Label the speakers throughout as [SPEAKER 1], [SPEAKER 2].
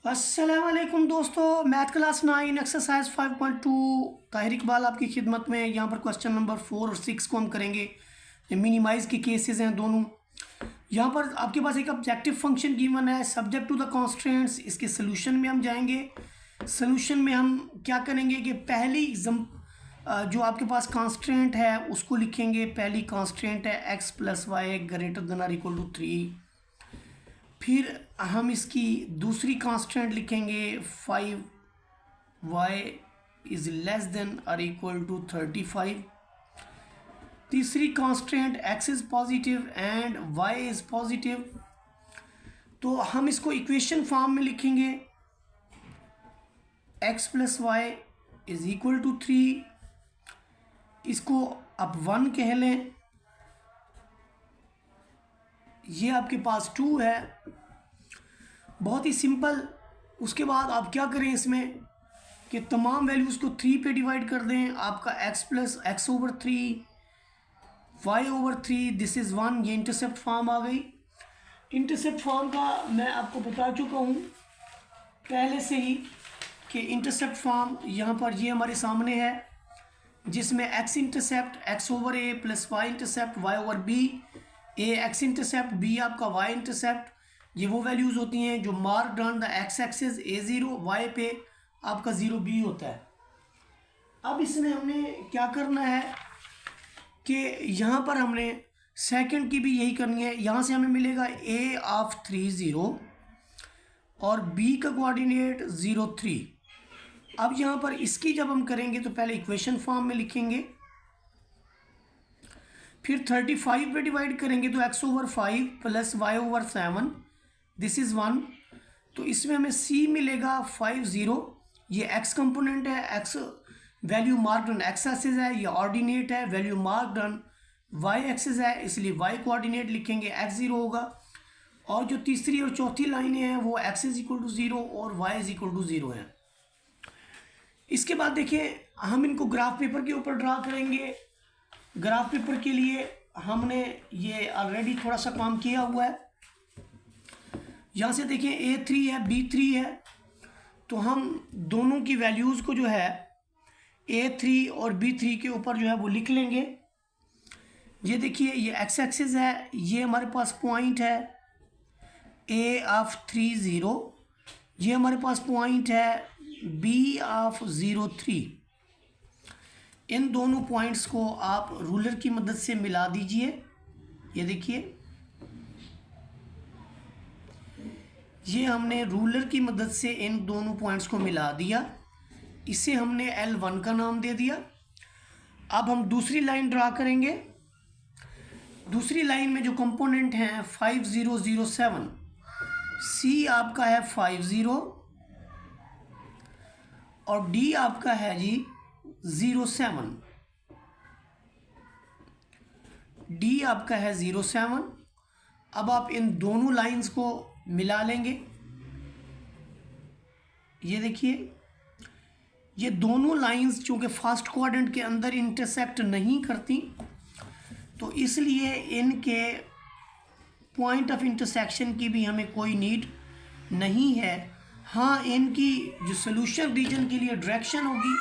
[SPEAKER 1] अस्सलामुअलैकुम दोस्तों, math class 9 exercise 5.2 Tahir Iqbal आपकी खिदमत में। यहाँ पर क्वेश्चन नंबर 4 और 6 को हम करेंगे। ये मिनिमाइज़ के केसेस हैं दोनों। यहाँ पर आपके पास एक ऑब्जेक्टिव फंक्शन गिवन है सब्जेक्ट टू द कॉन्स्टेंट्स। इसके सोल्यूशन में हम जाएंगे। सोल्यूशन में हम क्या करेंगे कि पहली जो आपके पास कॉन्स्टेंट है उसको लिखेंगे। पहली कॉन्स्टेंट है x + y ग्रेटर देन और इक्वल टू 3। फिर हम इसकी दूसरी कांस्टेंट लिखेंगे 5y इज़ लेस देन और इक्वल टू 35। तीसरी constant x is positive and y is positive. तो हम इसको इक्वेशन फॉर्म में लिखेंगे x + y is equal to 3। इसको अब 1 कह लें। ये आपके पास 2 है, बहुत ही सिंपल। उसके बाद आप क्या करें इसमें कि तमाम वैल्यूज़ को 3 पे डिवाइड कर दें। आपका x/x/3 y/3 दिस इज़ 1। ये इंटरसेप्ट फॉर्म आ गई। इंटरसेप्ट फॉर्म का मैं आपको बता चुका हूँ पहले से ही कि इंटरसेप्ट फॉर्म यहाँ पर ये हमारे सामने है, जिसमें x intercept x/a + y intercept y/b, a x intercept b आपका y इंटरसेप्ट। ये वो वैल्यूज़ होती हैं जो marked on the x axis a0, y पे आपका 0b होता है। अब इसमें हमने क्या करना है कि यहाँ पर हमने सेकंड की भी यही करनी है। यहाँ से हमें मिलेगा a(3) 0 और b का कोऑर्डिनेट 0 3। अब यहाँ पर इसकी जब हम करेंगे तो पहले इक्वेशन फॉर्म में लिखेंगे, फिर 35 पे डिवाइड करेंगे तो x/5 + y/7 दिस इज़ 1। तो इसमें हमें c मिलेगा 5 0। ये x कंपोनेंट है, x value marked on x axis है, ये ऑर्डिनेट है, value marked on y axis है, इसलिए y कोऑर्डिनेट लिखेंगे x 0 होगा। और जो तीसरी और चौथी लाइनें हैं वो x = 0 और y = 0 है। इसके बाद देखिए हम इनको ग्राफ पेपर के ऊपर ड्रा करेंगे। ग्राफ पेपर के लिए हमने ये ऑलरेडी थोड़ा सा काम किया हुआ है। यहाँ से देखिए a3 है, b3 है, तो हम दोनों की वैल्यूज़ को जो है a3 और b3 के ऊपर जो है वो लिख लेंगे। ये देखिए ये x एक्सिस है, ये हमारे पास पॉइंट है a(3) 0, ये हमारे पास पॉइंट है b(0 3). इन दोनों पॉइंट्स को आप रूलर की मदद से मिला दीजिए। ये देखिए ये हमने रूलर की मदद से इन दोनों पॉइंट्स को मिला दिया। इसे हमने L1 का नाम दे दिया। अब हम दूसरी लाइन ड्रा करेंगे। दूसरी लाइन में जो कंपोनेंट हैं 5 0 0 7, C आपका है 5 0 और D आपका है जी 0 7। D आपका है 0 7। अब आप इन दोनों लाइंस को मिला लेंगे। ये देखिए ये दोनों लाइंस चूँकि फर्स्ट क्वाड्रेंट के अंदर इंटरसेक्ट नहीं करती, तो इसलिए इनके पॉइंट ऑफ इंटरसेक्शन की भी हमें कोई नीड नहीं है। हाँ, इनकी जो सोल्यूशन रीजन के लिए डायरेक्शन होगी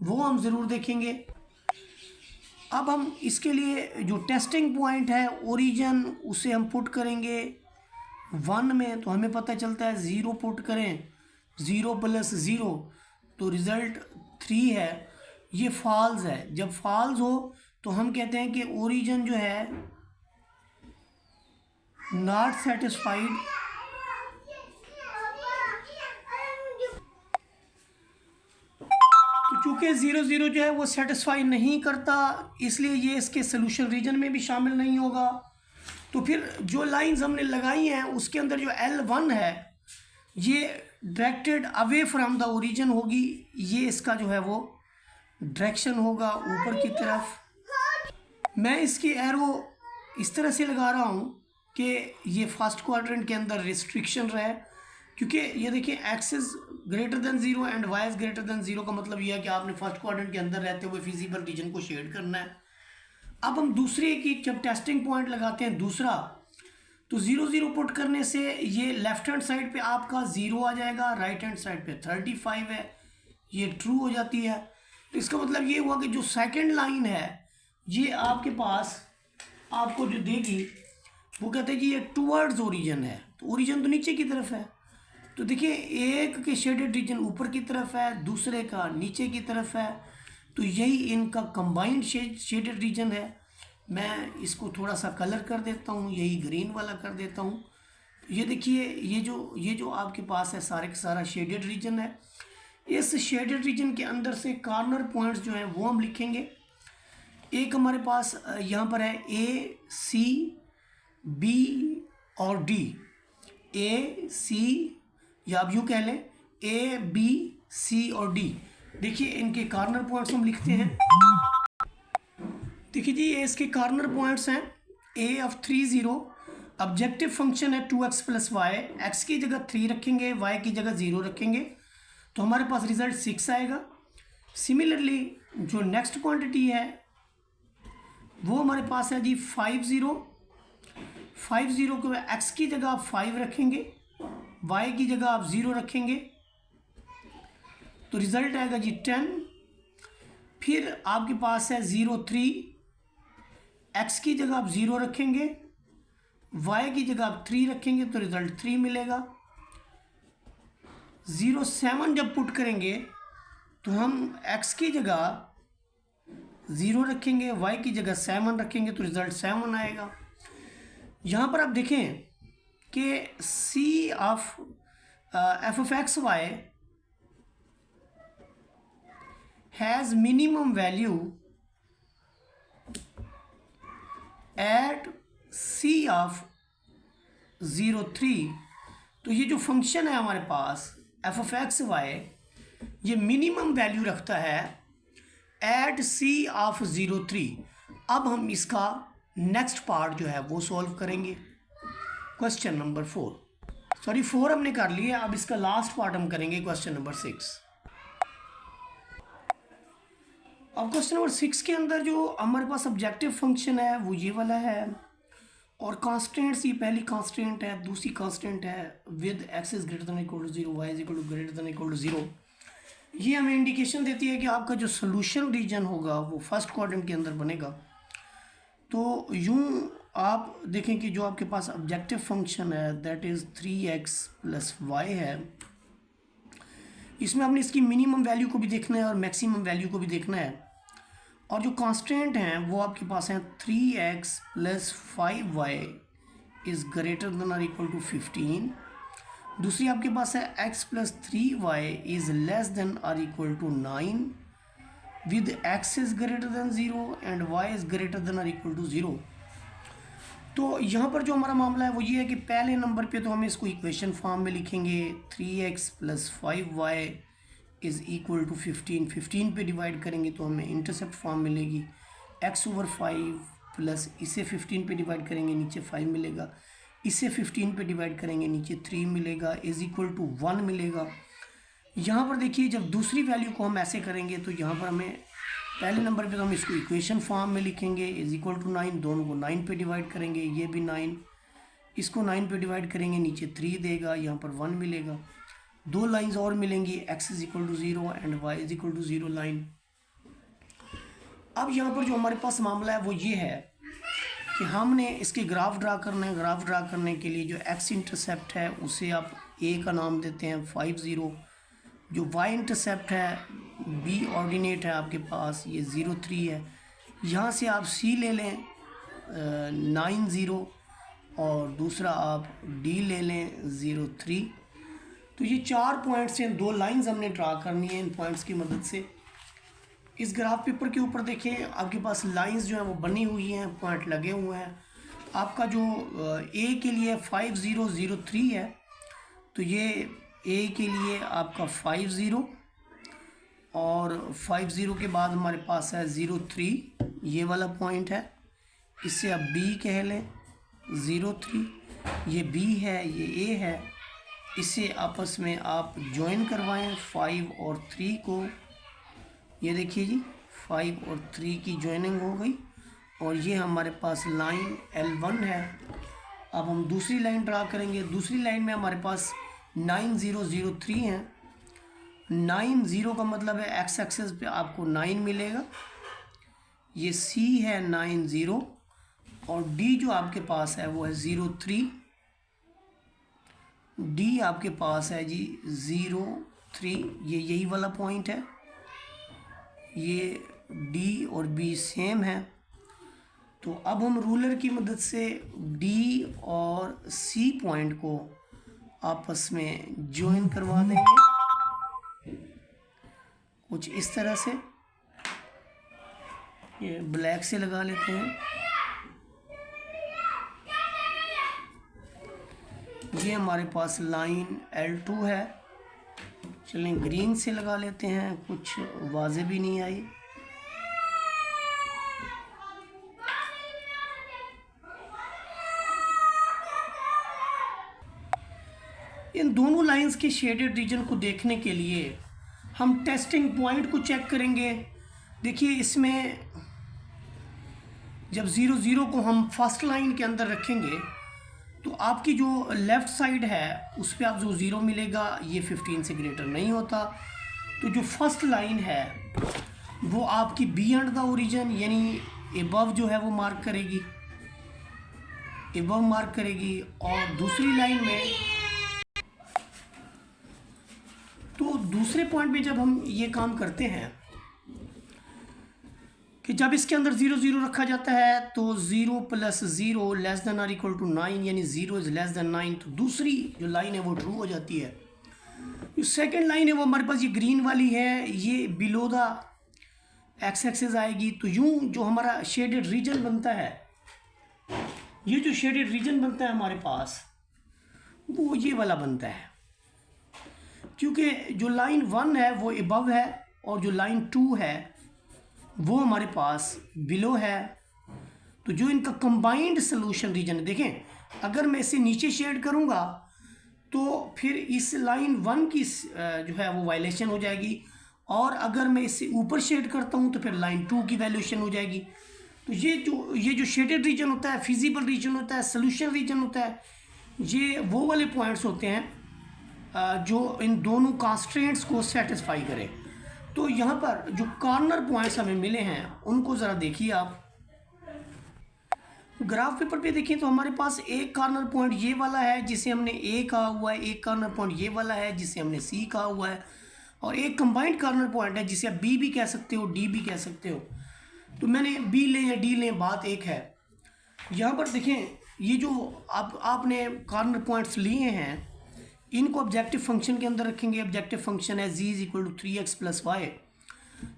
[SPEAKER 1] वो हम ज़रूर देखेंगे। अब हम इसके लिए जो टेस्टिंग पॉइंट है ओरिजिन उसे हम पुट करेंगे 1 में, तो हमें पता चलता है 0 पुट करें 0 + 0 तो रिज़ल्ट 3 है। ये फॉल्स है। जब फॉल्स हो तो हम कहते हैं कि ओरिजिन जो है नॉट सेटिस्फाइड। तो चूँकि 0 0 जो है वो सेटिस्फाई नहीं करता, इसलिए ये इसके सोल्यूशन रीजन में भी शामिल नहीं होगा। तो फिर जो लाइंस हमने लगाई हैं उसके अंदर जो L1 है ये directed away from the origin होगी। ये इसका जो है वो डायरेक्शन होगा ऊपर की तरफ। मैं इसकी एरो इस तरह से लगा रहा हूँ कि ये फर्स्ट क्वाड्रेंट के अंदर रिस्ट्रिक्शन रहे, क्योंकि ये देखिए x is greater than 0 and y is greater than 0 का मतलब यह है कि आपने फर्स्ट क्वाड्रेंट के अंदर रहते हुए फिजिबल रीजन को शेड करना है। अब हम दूसरे की जब टेस्टिंग पॉइंट लगाते हैं दूसरा, तो 0 0 पुट करने से ये लेफ्ट हैंड साइड पे आपका 0 आ जाएगा, राइट हैंड साइड पे 35 है, ये ट्रू हो जाती है। तो इसका मतलब ये हुआ कि जो सेकंड लाइन है ये आपके पास आपको जो देगी वो कहते हैं कि ये टूवर्ड्स ओरिजिन है। तो ओरिजिन तो नीचे की तरफ है, तो देखिए एक के शेडेड रीजन ऊपर की तरफ है, दूसरे का नीचे की तरफ है, तो यही इनका कंबाइंड शेडेड रीजन है। मैं इसको थोड़ा सा कलर कर देता हूँ, यही ग्रीन वाला कर देता हूँ। ये देखिए ये जो आपके पास है सारे का सारा शेडेड रीजन है। इस शेडेड रीजन के अंदर से कॉर्नर पॉइंट्स जो हैं वो हम लिखेंगे। एक हमारे पास यहाँ पर है ए सी बी और डी, ए सी या आप यूँ कह लें ए बी सी और डी। देखिए इनके कॉर्नर पॉइंट्स हम लिखते हैं। देखिए जी ये इसके कॉर्नर पॉइंट्स हैं ए ऑफ 3 0। ऑब्जेक्टिव फंक्शन है 2x प्लस वाई, एक्स की जगह 3 रखेंगे, वाई की जगह 0 रखेंगे, तो हमारे पास रिजल्ट 6 आएगा। सिमिलरली जो नेक्स्ट क्वांटिटी है वो हमारे पास है जी 5 0। 5 0 को एक्स की जगह आप 5 रखेंगे, वाई की जगह आप 0 रखेंगे, तो रिजल्ट आएगा जी 10। फिर आपके पास है 0 3, एक्स की जगह आप 0 रखेंगे, वाई की जगह आप 3 रखेंगे, तो रिजल्ट 3 मिलेगा। 0 7 जब पुट करेंगे तो हम एक्स की जगह 0 रखेंगे, वाई की जगह 7 रखेंगे, तो रिजल्ट 7 आएगा। यहाँ पर आप देखें कि C of F of X Y has minimum value at C of 0 3। तो ये जो फंक्शन है हमारे पास एफ ऑफ एक्स वाई, ये मिनिमम वैल्यू रखता है एट सी ऑफ 0 3। अब हम इसका नेक्स्ट पार्ट जो है वो सॉल्व करेंगे। क्वेश्चन नंबर 4 हमने कर लिया, अब इसका लास्ट पार्ट हम करेंगे क्वेश्चन नंबर 6। अब क्वेश्चन नंबर 6 के अंदर जो हमारे पास ऑब्जेक्टिव फंक्शन है वो ये वाला है, और कांस्टेंट्स ये पहली कांस्टेंट है, दूसरी कांस्टेंट है with X is greater than equal to 0, Y is equal to greater than equal to 0। ये हमें इंडिकेशन देती है कि आपका जो सोल्यूशन रीजन होगा वो फर्स्ट क्वाड्रेंट के अंदर बनेगा। तो यूँ आप देखें कि जो आपके पास ऑब्जेक्टिव फंक्शन है that is 3x plus Y है, इसमें आपने इसकी मिनिमम वैल्यू को भी देखना है और मैक्सिमम वैल्यू को भी देखना है। और जो कांस्टेंट हैं वो आपके पास हैं 3x plus 5y is greater than और इक्वल टू 15। दूसरी आपके पास है x plus 3y is less than और equal to 9 with x is greater than 0 and y is greater than और इक्वल टू 0। तो यहाँ पर जो हमारा मामला है वो ये है कि पहले नंबर पे तो हम इसको इक्वेशन फॉर्म में लिखेंगे 3x plus 5y is equal to 15। 15 पे डिवाइड करेंगे तो हमें इंटरसेप्ट फॉर्म मिलेगी x ओवर 5 प्लस इसे 15 पे डिवाइड करेंगे नीचे 5 मिलेगा, इसे 15 पे डिवाइड करेंगे नीचे 3 मिलेगा, इज़ इक्वल टू 1 मिलेगा। यहाँ पर देखिए जब दूसरी वैल्यू को हम ऐसे करेंगे तो यहाँ पर हमें पहले नंबर पे तो हम इसको इक्वेशन फॉर्म में लिखेंगे इज़ इक्वल टू 9, दोनों को 9 पे डिवाइड करेंगे, ये भी 9, इसको 9 पे डिवाइड करेंगे नीचे 3 देगा, यहाँ पर 1 मिलेगा। दो लाइंस और मिलेंगी x is equal to 0 and y is equal to 0 line. अब यहाँ पर जो हमारे पास मामला है वो ये है कि हमने इसके ग्राफ ड्रा करना है। ग्राफ ड्रा करने के लिए जो x इंटरसेप्ट है उसे आप a का नाम देते हैं 5 0, जो y इंटरसेप्ट है b ऑर्डिनेट है आपके पास ये 0 3 है, यहाँ से आप c ले लें 9 0 और दूसरा आप d ले लें 0 3। तो ये 4 पॉइंट्स हैं, 2 लाइंस हमने ड्रा करनी है इन पॉइंट्स की मदद से। इस ग्राफ पेपर के ऊपर देखें आपके पास लाइंस जो हैं वो बनी हुई हैं, पॉइंट लगे हुए हैं। आपका जो a के लिए 5 0 0 3 है, तो ये a के लिए आपका 5 0 और 5 0 के बाद हमारे पास है 0 3, ये वाला पॉइंट है, इससे आप b कह लें 0 3, ये b है ये a है, इसे आपस में आप ज्वाइन करवाएं 5 और 3 को। ये देखिए जी 5 और 3 की ज्वाइनिंग हो गई और ये हमारे पास लाइन L1 है अब हम दूसरी लाइन ड्रा करेंगे। दूसरी लाइन में हमारे पास 9003 है। 90 का मतलब है एक्स एक्सेस पे आपको 9 मिलेगा, ये सी है 90 और डी जो आपके पास है वो है 03। डी आपके पास है जी 03, ये यही वाला पॉइंट है। ये डी और बी सेम है। तो अब हम रूलर की मदद से डी और सी पॉइंट को आपस में ज्वाइन करवा देंगे कुछ इस तरह से। ये ब्लैक से लगा लेते हैं। ये हमारे पास लाइन L2 है। चलें ग्रीन से लगा लेते हैं, कुछ वाज़े भी नहीं आई। इन दोनों लाइंस के शेडेड रीजन को देखने के लिए हम टेस्टिंग पॉइंट को चेक करेंगे। देखिए इसमें जब 00 को हम फर्स्ट लाइन के अंदर रखेंगे तो आपकी जो लेफ़्ट साइड है उस पर आप जो 0 मिलेगा ये 15 से ग्रेटर नहीं होता। तो जो फर्स्ट लाइन है वो आपकी बियॉन्ड द ओरिजिन यानी एबव जो है वो मार्क करेगी, एबव मार्क करेगी। और दूसरी लाइन में तो दूसरे पॉइंट पे जब हम ये काम करते हैं कि जब इसके अंदर 00 रखा जाता है तो 0 + 0 लेस देन और इक्वल टू 9 यानी 0 इज़ लेस देन 9। तो दूसरी जो लाइन है वो ट्रू हो जाती है। जो सेकंड लाइन है वो हमारे पास ये ग्रीन वाली है, ये बिलो द एक्स एक्सिस आएगी। तो यूँ जो हमारा शेडेड रीजन बनता है, ये जो शेडेड रीजन बनता है हमारे पास वो ये वाला बनता है, क्योंकि जो लाइन 1 है वो अबव है और जो लाइन 2 है वो हमारे पास बिलो है। तो जो इनका कंबाइंड सोल्यूशन रीजन है, देखें अगर मैं इसे नीचे शेड करूंगा तो फिर इस लाइन 1 की जो है वो वायलेशन हो जाएगी, और अगर मैं इसे ऊपर शेड करता हूं तो फिर लाइन 2 की वैल्यूशन हो जाएगी। तो ये जो शेडेड रीजन होता है, फिजिबल रीजन होता है, सोल्यूशन रीजन होता है, ये वो वाले पॉइंट्स होते हैं जो इन दोनों कंस्ट्रेंट्स को सेटिस्फाई करें। तो यहाँ पर जो कॉर्नर पॉइंट्स हमें मिले हैं उनको ज़रा देखिए आप ग्राफ पेपर पे देखिए। तो हमारे पास एक कॉर्नर पॉइंट ये वाला है जिसे हमने ए कहा हुआ है, एक कॉर्नर पॉइंट ये वाला है जिसे हमने सी कहा हुआ है, और एक कंबाइंड कॉर्नर पॉइंट है जिसे आप बी भी कह सकते हो, डी भी कह सकते हो। तो मैंने बी लें या डी लें, बात एक है। यहाँ पर देखें ये जो आपने कॉर्नर पॉइंट्स लिए हैं इनको ऑब्जेक्टिव फंक्शन के अंदर रखेंगे। ऑब्जेक्टिव फंक्शन है z = 3x + y।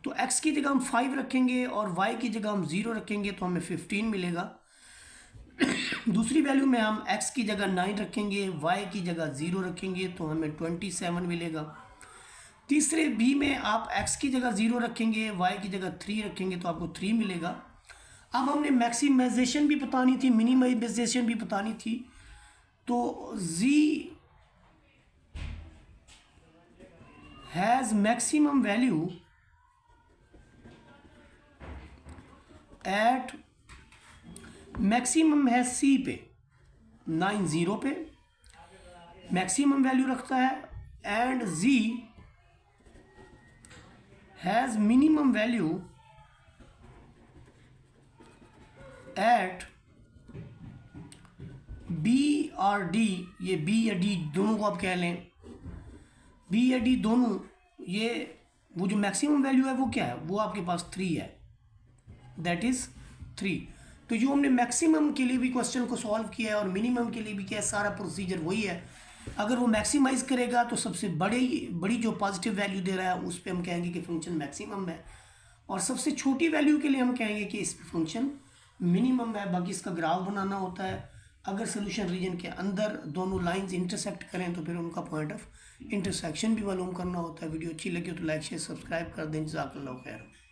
[SPEAKER 1] तो x की जगह हम 5 रखेंगे और y की जगह हम 0 रखेंगे तो हमें 15 मिलेगा। दूसरी वैल्यू में हम x की जगह 9 रखेंगे, y की जगह 0 रखेंगे तो हमें 27 मिलेगा। तीसरे b में आप x की जगह 0 रखेंगे, y की जगह 3 रखेंगे तो आपको 3 मिलेगा। अब हमने मैक्सिमाइजेशन भी बतानी थी, मिनिमाइजेशन भी बतानी थी। तो z has maximum value at maximum है C पे 90 पे मैक्सिमम वैल्यू रखता है, and Z has minimum value at B और D। ये B या D दोनों को आप कह लें, बी या डी दोनों, ये वो जो मैक्सिमम वैल्यू है वो क्या है, वो आपके पास 3 है, दैट इज़ 3। तो जो हमने मैक्सिमम के लिए भी क्वेश्चन को सॉल्व किया है और मिनिमम के लिए भी किया है, सारा प्रोसीजर वही है। अगर वो मैक्सिमाइज करेगा तो सबसे बड़ी जो पॉजिटिव वैल्यू दे रहा है उस पर हम कहेंगे कि फंक्शन मैक्सिमम है, और सबसे छोटी वैल्यू के लिए हम कहेंगे कि इस पर फंक्शन मिनिमम है। बाकी इसका ग्राफ बनाना होता है। अगर सोल्यूशन रीजन के अंदर दोनों लाइंस इंटरसेक्ट करें तो फिर उनका पॉइंट ऑफ इंटरसेक्शन भी मालूम करना होता है। वीडियो अच्छी लगी हो तो लाइक शेयर सब्सक्राइब कर दें। जज़ाकल्लाहु खैर।